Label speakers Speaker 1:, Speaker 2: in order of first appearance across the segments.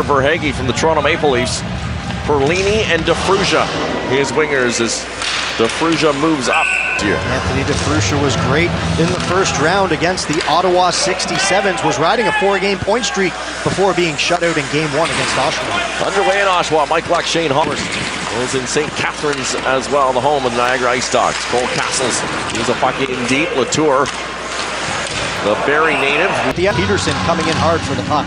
Speaker 1: Verhaeghe from the Toronto Maple Leafs. Perlini and DeFrugia, his wingers, as DeFrugia moves up here.
Speaker 2: Anthony DeFrugia was great in the first round against the Ottawa 67s, was riding a 4-game point streak before being shut out in Game 1 against Oshawa.
Speaker 1: Underway in Oshawa, Mike Luck, Shane Hollers was in St. Catharines as well, the home of the Niagara IceDogs. Cole Cassels, he's a puck in deep. Latour, the Barrie native.
Speaker 2: Peterson coming in hard for the puck.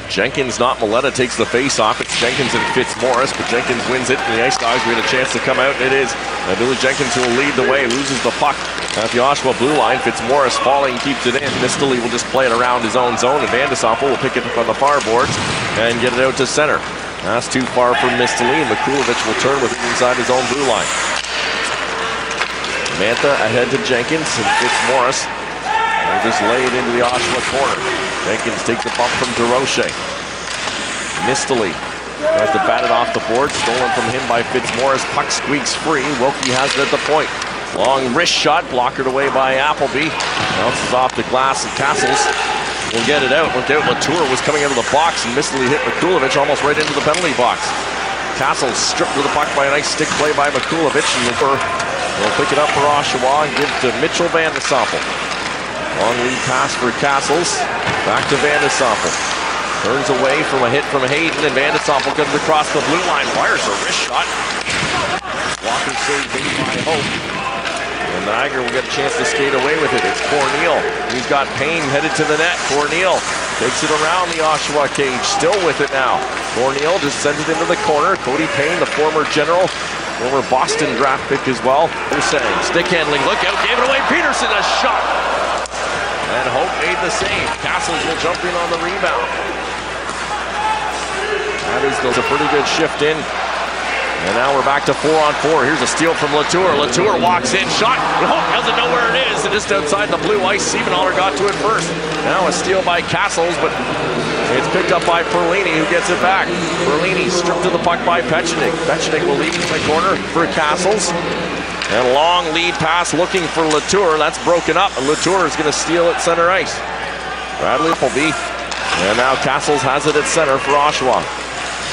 Speaker 1: Jenkins, not Maleta, takes the face-off. It's Jenkins and Fitzmaurice, but Jenkins wins it. And the IceDogs, we had a chance to come out, and it is Billy Jenkins who will lead the way, loses the puck at the Oshawa blue line. Fitzmaurice falling, keeps it in. Misteli will just play it around his own zone, and Van de Sompel will pick it up on the far boards and get it out to center. That's too far for Misteli, and Mikulovic will turn with it inside his own blue line. Mantha ahead to Jenkins, and Fitzmaurice will just lay it into the Oshawa corner. Jenkins takes a bump from DeRoche. Misteli tries to bat it off the board. Stolen from him by Fitzmaurice. Puck squeaks free. Wilkie has it at the point. Long wrist shot, blockered away by Appleby. Bounces off the glass, and Cassels will get it out. Look out, Latour was coming out of the box, and Misteli hit Mikulovic almost right into the penalty box. Cassels stripped to the puck by a nice stick play by Mikulovic, and Latour will pick it up for Oshawa and give to Mitchell Van de Sompel. Long lead pass for Cassels. Back to Van de Sompel. Turns away from a hit from Hayden, and Van de Sompel comes across the blue line. Fires a wrist shot. Walker saved by Hope. And Niagara will get a chance to skate away with it. It's Corneal. He's got Payne headed to the net. Corneal takes it around the Oshawa cage. Still with it now. Corneal just sends it into the corner. Cody Payne, the former general, former Boston draft pick as well. Hussein, stick handling. Look out. Gave it away. Peterson, a shot. And Hope made the save. Cassels will jump in on the rebound. That is a pretty good shift in. And now we're back to 4-on-4. Here's a steal from Latour. Latour walks in, shot. Hope doesn't know where it is. And just outside the blue ice, Siebenthaler got to it first. Now a steal by Cassels, but it's picked up by Perlini, who gets it back. Perlini stripped to the puck by Pechenik. Pechenik will leave it in the corner for Cassels. And long lead pass looking for Latour. That's broken up. And Latour is going to steal at center ice. Bradley Appleby. And now Cassels has it at center for Oshawa.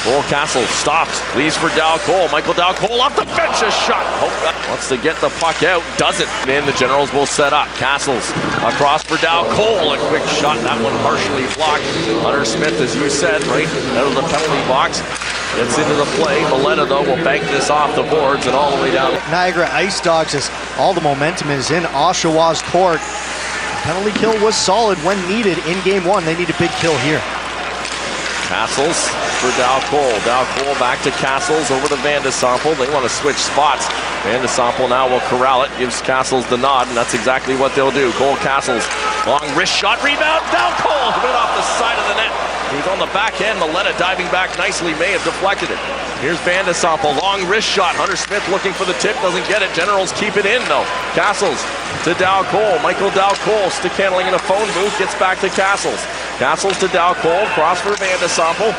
Speaker 1: Cole Cassels stops. Leaves for Dal Cole. Michael Dal Cole off the bench. A shot. Hope wants to get the puck out. Doesn't. And the Generals will set up. Cassels across for Dal Cole. A quick shot. That one partially blocked. Hunter Smith, as you said, right out of the penalty box. Gets into the play. Maleta, though, will bank this off the boards and all the way down.
Speaker 2: Niagara IceDogs, as all the momentum is in Oshawa's court. The penalty kill was solid when needed in Game 1. They need a big kill here.
Speaker 1: Cassels for Dal Cole. Dal Cole back to Cassels, over to Van de Sompel. They want to switch spots. Van de Sompel now will corral it, gives Cassels the nod, and that's exactly what they'll do. Cole Cassels, long wrist shot, rebound, Dal Cole, a bit off the side of the net. He's on the back end. Maleta diving back nicely, may have deflected it. Here's Van de Sompel, long wrist shot. Hunter Smith looking for the tip, doesn't get it. Generals keep it in though. Cassels to Dal Cole. Michael Dal Cole stick handling in a phone booth, gets back to Cassels. Cassels to Dal Cole, cross for Van de Sompel.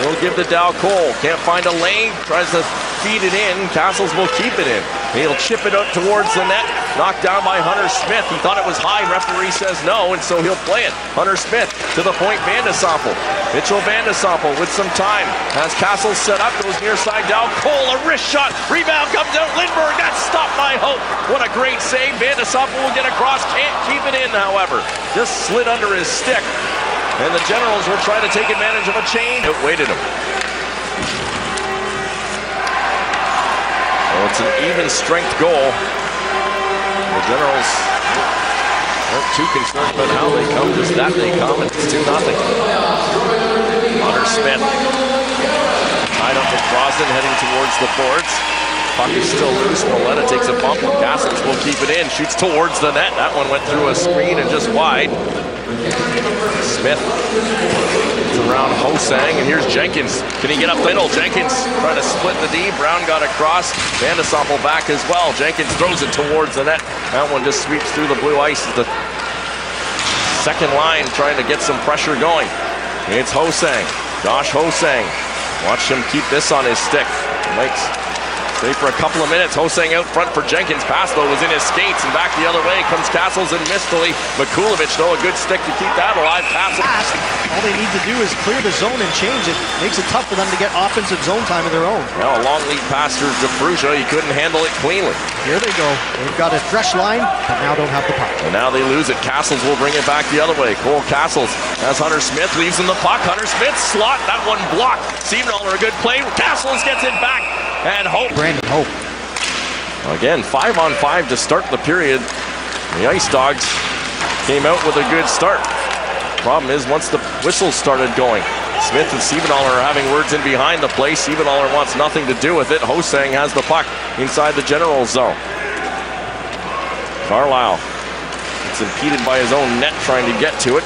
Speaker 1: He'll give to Dal Cole. Can't find a lane, tries to feed it in. Cassels will keep it in. He'll chip it up towards the net. Knocked down by Hunter Smith. He thought it was high. Referee says no, and so he'll play it. Hunter Smith to the point. Van de Sompel. Mitchell Van de Sompel with some time. Has Cassels set up. Goes near side. Dal Cole. A wrist shot. Rebound comes out. Lindbergh. That's stopped by Hope. What a great save. Van de Sompel will get across. Can't keep it in, however. Just slid under his stick. And the Generals will try to take advantage of a change. Outweighted him. Well, it's an even strength goal. The Generals weren't too concerned about how they come, just that they come, and it's 2-0. Hunter Smith tied up with Crosden heading towards the boards. Puck is still loose. Maleta takes a bump. Cassels will keep it in. Shoots towards the net. That one went through a screen and just wide. Smith around Hosang, and here's Jenkins. Can he get up the middle? Jenkins trying to split the D. Brown got across. Van de Sompel back as well. Jenkins throws it towards the net. That one just sweeps through the blue ice. The second line trying to get some pressure going. It's Hosang. Josh Hosang. Watch him keep this on his stick. Makes Stay for a couple of minutes. Hosang out front for Jenkins. Pass though was in his skates and back the other way comes Cassels and Mistily. Mikulovic though a good stick to keep that alive. Pass.
Speaker 2: All they need to do is clear the zone and change it. Makes it tough for them to get offensive zone time of their own.
Speaker 1: Now a long lead pass to DeFrugia. He couldn't handle it cleanly.
Speaker 2: Here they go. They've got a fresh line, but now don't have the puck.
Speaker 1: And now they lose it. Cassels will bring it back the other way. Cole Cassels as Hunter Smith leaves him the puck. Hunter Smith slot. That one blocked. Siebenthaler a good play. Cassels gets it back. And Hope.
Speaker 2: Brandon Hope.
Speaker 1: Again, 5-on-5 to start the period. The Ice Dogs came out with a good start. Problem is, once the whistles started going, Smith and Siebenthaler are having words in behind the play. Siebenthaler wants nothing to do with it. Hosang has the puck inside the general zone. Carlisle gets impeded by his own net trying to get to it.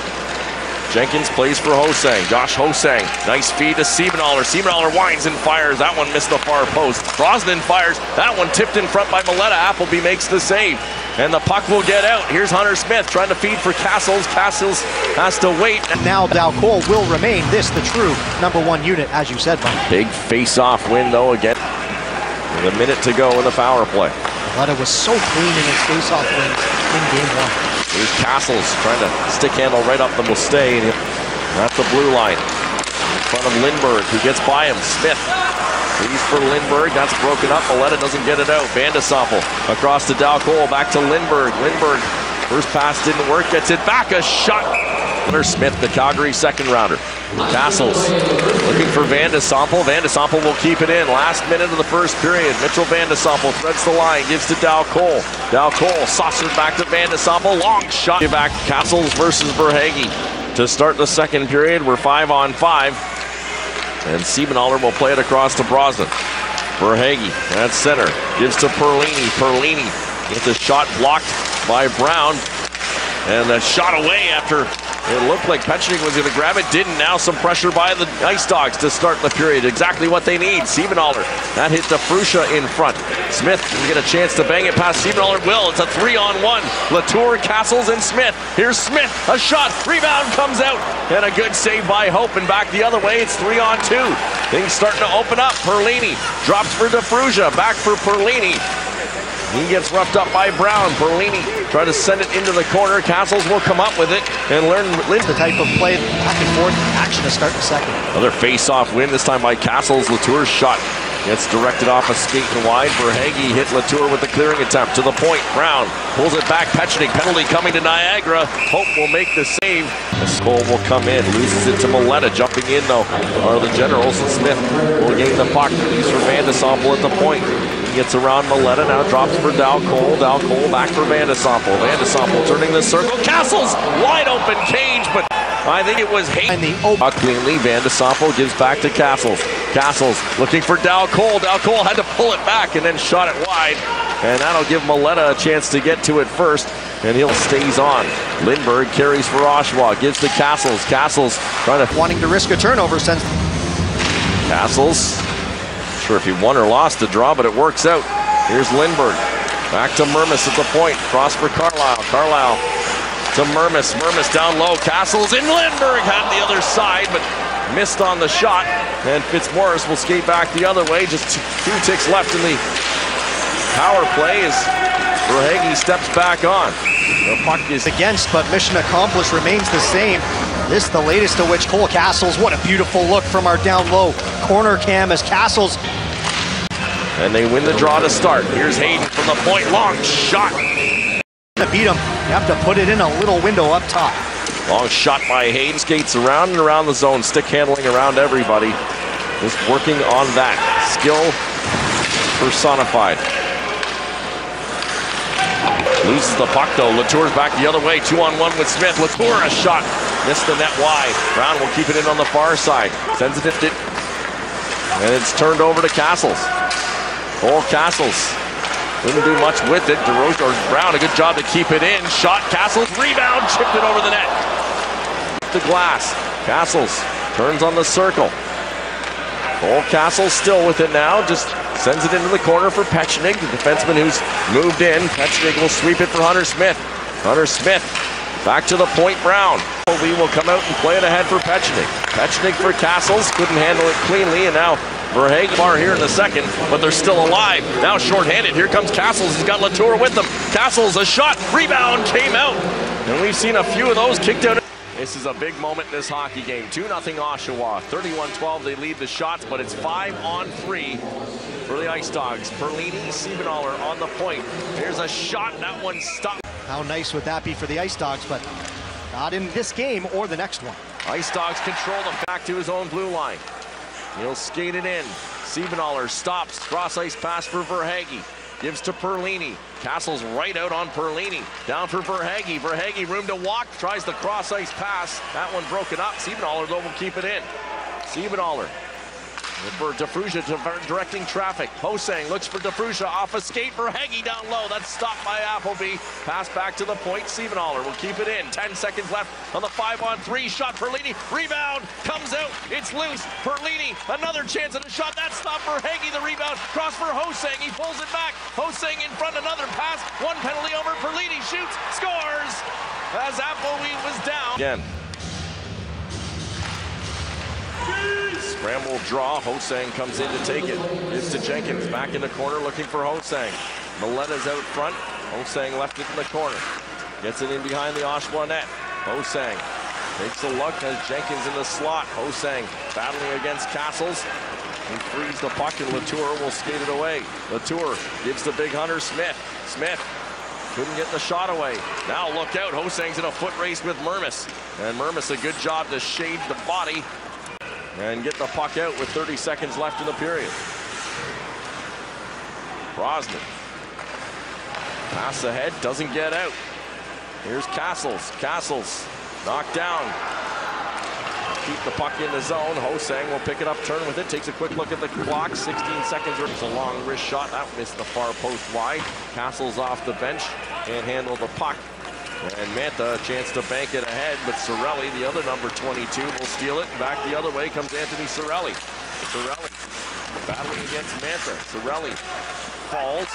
Speaker 1: Jenkins plays for Hosang. Josh Hosang. Nice feed to Siebenthaler. Siebenthaler winds and fires. That one missed the far post. Brosnan fires. That one tipped in front by Maletta. Appleby makes the save. And the puck will get out. Here's Hunter Smith trying to feed for Cassels. Cassels has to wait.
Speaker 2: And now Dalcol will remain the true #1 unit, as you said, Mike.
Speaker 1: Big face-off win, though, again. With a minute to go in the power play.
Speaker 2: Maletta was so clean in his face-off wins in Game 1.
Speaker 1: Here's Cassels trying to stick handle right up the Mustaine at the blue line. In front of Lindberg, who gets by him. Smith leaves for Lindberg. That's broken up. Maletta doesn't get it out. Van de Sompel across to Dalcol. Back to Lindberg. Lindberg, first pass didn't work. Gets it back. A shot. Hunter Smith, the Calgary second rounder. Cassels looking for Van de Sompel. Van de Sompel will keep it in. Last minute of the first period. Mitchell Van de Sompel threads the line, gives to Dalcol. Dalcol saucers back to Van de Sompel. Long shot. Back Cassels versus Verhaeghe. To start the second period, we're 5-on-5. And Siebenthaler will play it across to Brosnan. Verhaeghe at center. Gives to Perlini. Perlini gets a shot blocked by Brown. And a shot away after it looked like Petchnik was going to grab it. Didn't. Now some pressure by the Ice Dogs to start the period. Exactly what they need. Siebenthaler. That hit DeFrugia in front. Smith can get a chance to bang it past Siebenthaler. Will. It's a 3-on-1. Latour, Cassels, and Smith. Here's Smith. A shot. Rebound comes out. And a good save by Hope. And back the other way. It's 3-on-2. Things starting to open up. Perlini drops for DeFrugia. Back for Perlini. He gets roughed up by Brown. Perlini try to send it into the corner. Cassels will come up with it and learn
Speaker 2: the type of play back and forth action to start the second.
Speaker 1: Another face-off win, this time by Cassels. Latour's shot gets directed off a skate and wide. Verhaeghe hit Latour with the clearing attempt. To the point. Brown pulls it back. Petchnik penalty coming to Niagara. Hope will make the save. Cole will come in. Loses it to Maletta. Jumping in, though, are the Generals. And Smith will gain the puck. He's for Van de Sompel at the point. Gets around Maletta, now drops for Dalcol. Dalcol back for Van de Sompel. Van de Sompel turning the circle. Cassels, wide open cage, but I think it was Hayden. Cleanly, Van de Sompel gives back to Cassels. Cassels looking for Dalcol. Dalcol had to pull it back and then shot it wide. And that'll give Maletta a chance to get to it first. And he'll stays on. Lindberg carries for Oshawa, gives to Cassels. Cassels trying to...
Speaker 2: Wanting to risk a turnover since...
Speaker 1: Cassels... Sure if he won or lost the draw, but it works out. Here's Lindberg. Back to Mermis at the point. Cross for Carlisle. Carlisle to Mermis. Mermis down low. Cassels and Lindberg had the other side, but missed on the shot. And Fitzmaurice will skate back the other way. Just two ticks left in the power play as Verhaeghe steps back on. The puck is
Speaker 2: against, but mission accomplished remains the same. This the latest of which Cole Cassels. What a beautiful look from our down low corner cam as Cassels.
Speaker 1: And they win the draw to start. Here's Hayden from the point. Long shot.
Speaker 2: To beat him, you have to put it in a little window up top.
Speaker 1: Long shot by Hayden. Skates around and around the zone. Stick handling around everybody. Just working on that. Skill personified. Loses the puck though. Latour's back the other way. 2-on-1 with Smith. Latour a shot. Missed the net wide. Brown will keep it in on the far side. Sends it. And it's turned over to Cassels. Cole Cassels didn't do much with it. DeRoche or Brown, a good job to keep it in. Shot. Cassels. Rebound. Chipped it over the net. The glass. Cassels turns on the circle. Cole Cassels still with it now. Just sends it into the corner for Petchnik, the defenseman who's moved in. Petchnik will sweep it for Hunter Smith. Hunter Smith back to the point. Brown. Lee will come out and play it ahead for Petchnik. Petchnik for Cassels, couldn't handle it cleanly, and now Verhaeghe are here in the second, but they're still alive. Now shorthanded, here comes Cassels, he's got Latour with them. Cassels, a shot, rebound, came out. And we've seen a few of those kicked out. This is a big moment in this hockey game. 2-0 Oshawa, 31-12, they lead the shots, but it's 5-on-3 for the Ice Dogs. Perlini, Siebenthaler on the point. Here's a shot, that one stopped.
Speaker 2: How nice would that be for the Ice Dogs, but not in this game or the next one.
Speaker 1: Ice Dogs control them back to his own blue line. He'll skate it in. Siebenthaler stops. Cross ice pass for Verhaeghe. Gives to Perlini. Cassels right out on Perlini. Down for Verhaeghe. Verhaeghe room to walk. Tries the cross ice pass. That one broken up. Siebenthaler though will keep it in. Siebenthaler for DeFrusia directing traffic. Hosang looks for DeFrusia off a skate. Verhaeghe down low. That's stopped by Appleby. Pass back to the point. Siebenthaler will keep it in. 10 seconds left on the 5-on-3 shot. Perlini. Rebound. Comes out. It's loose. Perlini. Another chance at a shot. That's not Verhaeghe. The rebound. Cross for Hosang. He pulls it back. Hosang in front. Another pass. One penalty over. Perlini shoots. Scores. As Appleby was down. Again. Scramble draw, Hosang comes in to take it. Gives to Jenkins, back in the corner looking for Hosang. Miletta's out front, Hosang left it in the corner. Gets it in behind the Oshawa net. Hosang takes a look as Jenkins in the slot. Hosang battling against Cassels. He frees the puck and Latour will skate it away. Latour gives to Big Hunter Smith. Smith couldn't get the shot away. Now look out, Hosang's in a foot race with Mermis. And Mermis a good job to shade the body and get the puck out with 30 seconds left in the period. Brosnan. Pass ahead, doesn't get out. Here's Cassels. Cassels knocked down. Keep the puck in the zone. Hosang will pick it up, turn with it, takes a quick look at the clock. 16 seconds. It's a long wrist shot. That missed the far post wide. Cassels off the bench and handle the puck. And Mantha a chance to bank it ahead, but Cirelli, the other number 22, will steal it. Back the other way comes Anthony Cirelli. Cirelli battling against Mantha. Cirelli falls.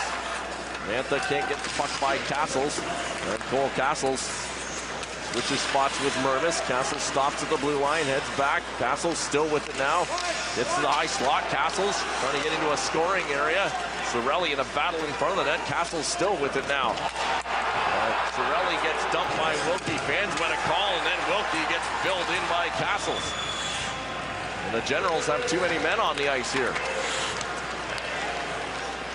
Speaker 1: Mantha can't get the puck by Cassels. And Cole Cassels switches spots with Mermis. Cassels stops at the blue line, heads back. Cassels still with it now. Gets to the high slot. Cassels trying to get into a scoring area. Cirelli in a battle in front of the net. Cassels still with it now. Cirelli gets dumped by Wilkie. Fans went a call, and then Wilkie gets filled in by Cassels. And the Generals have too many men on the ice here.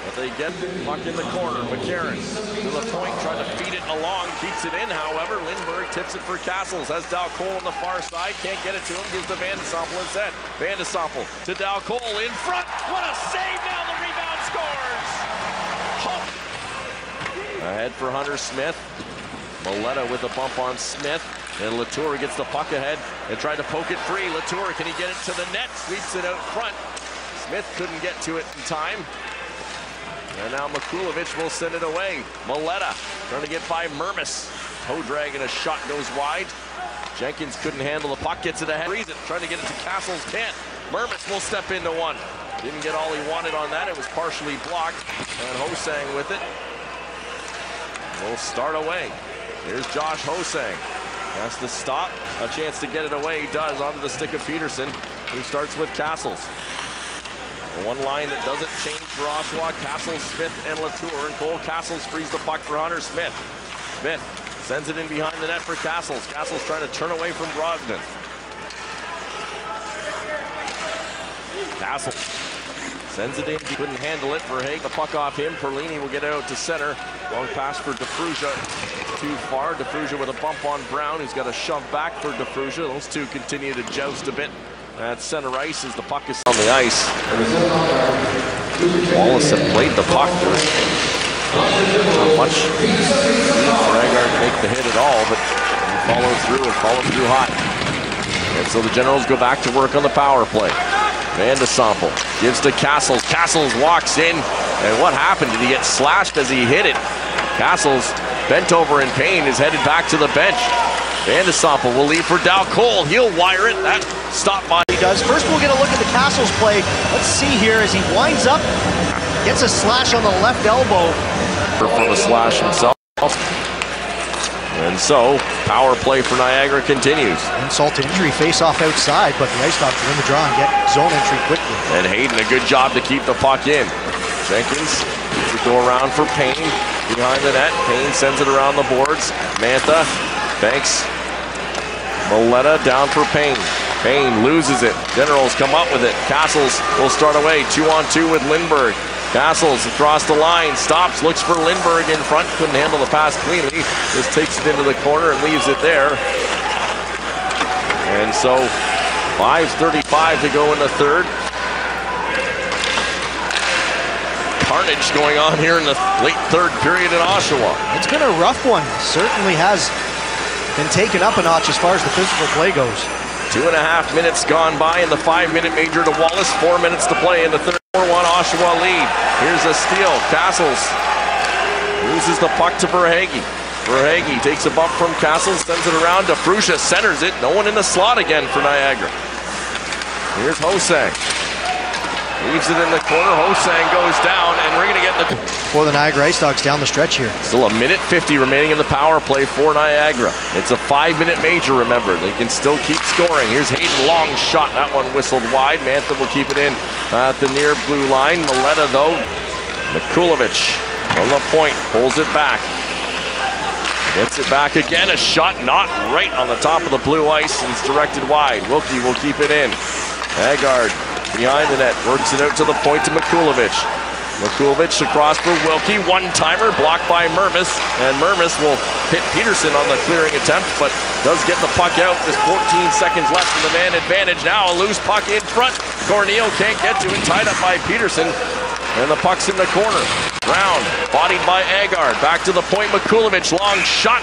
Speaker 1: But they get the puck in the corner. McCarron to the point, trying to feed it along. Keeps it in, however. Lindbergh tips it for Cassels. Has Dal Cole on the far side. Can't get it to him. Gives to Van de Sompel instead. Van de Sompel to Dal Cole in front. What a save now. The rebound scores. Ahead for Hunter Smith. Miletta with a bump on Smith. And Latour gets the puck ahead and tried to poke it free. Latour, can he get it to the net? Sweeps it out front. Smith couldn't get to it in time. And now Mikulovic will send it away. Miletta trying to get by Mermis. Toe drag and a shot goes wide. Jenkins couldn't handle the puck, gets it ahead. Frees it, trying to get it to Cassels, can't. Mermis will step into one. Didn't get all he wanted on that. It was partially blocked. And Hosang with it. Will start away. Here's Josh Hosang. Has to stop. A chance to get it away. He does onto the stick of Peterson, who starts with Cassels. One line that doesn't change for Oshawa. Cassels, Smith, and Latour. And Cole Cassels frees the puck for Hunter Smith. Smith sends it in behind the net for Cassels. Cassels trying to turn away from Brogdon. Cassels sends it in. He couldn't handle it. Verhaeghe the puck off him. Perlini will get it out to center. Long pass for DeFrusia. Too far. DeFrusia with a bump on Brown, who's got a shove back for DeFrusia. Those two continue to joust a bit at center ice as the puck is on the ice. Wallace had played the puck. Not much need for Agar to make the hit at all, but he followed through hot. And so the Generals go back to work on the power play. Van de Sompel gives to Cassels. Cassels walks in, and what happened? Did he get slashed as he hit it? Cassels, bent over in pain, is headed back to the bench. Van de Sompel will leave for Dal Cole. He'll wire it. That stopped by.
Speaker 2: He does. First, we'll get a look at the Cassels play. Let's see here as he winds up, gets a slash on the left elbow.
Speaker 1: For the slash himself. And so, power play for Niagara continues.
Speaker 2: Insult to injury, face-off outside, but the IceDogs win the draw and get zone entry quickly.
Speaker 1: And Hayden, a good job to keep the puck in. Jenkins needs to go around for Payne behind the net. Payne sends it around the boards. Mantha, Banks, Maletta down for Payne. Payne loses it. Generals come up with it. Cassels will start away. 2-on-2 with Lindbergh. Cassels across the line, stops, looks for Lindbergh in front. Couldn't handle the pass cleanly. Just takes it into the corner and leaves it there. And so 5:35 to go in the third. Carnage going on here in the late third period in Oshawa.
Speaker 2: It's been a rough one. Certainly has been taken up a notch as far as the physical play goes.
Speaker 1: 2.5 minutes gone by in the 5-minute major to Wallace. 4 minutes to play in the third. 4-1 Oshawa lead. Here's a steal. Cassels loses the puck to Verhaeghe. Verhaeghe takes a bump from Cassels, sends it around to Fruscia, centers it. No one in the slot again for Niagara. Here's Hosang. Leaves it in the corner. Hosang goes down, and we're going to get the...
Speaker 2: For the Niagara IceDogs down the stretch here.
Speaker 1: Still 1:50 remaining in the power play for Niagara. It's a 5-minute major, remember. They can still keep scoring. Here's Hayden, long shot. That one whistled wide. Mantha will keep it in at the near blue line. Maletta, though. Mikulovic on the point. Pulls it back. Gets it back again. A shot not right on the top of the blue ice, and it's directed wide. Wilkie will keep it in. Haggard behind the net, works it out to the point to Mikulovic. Mikulovic across for Wilkie, one-timer blocked by Mermis, and Mermis will hit Peterson on the clearing attempt, but does get the puck out. There's 14 seconds left in the man advantage. Now a loose puck in front. Cornel can't get to it, tied up by Peterson, and the puck's in the corner. Brown, bodied by Haggard, back to the point. Mikulovic, long shot.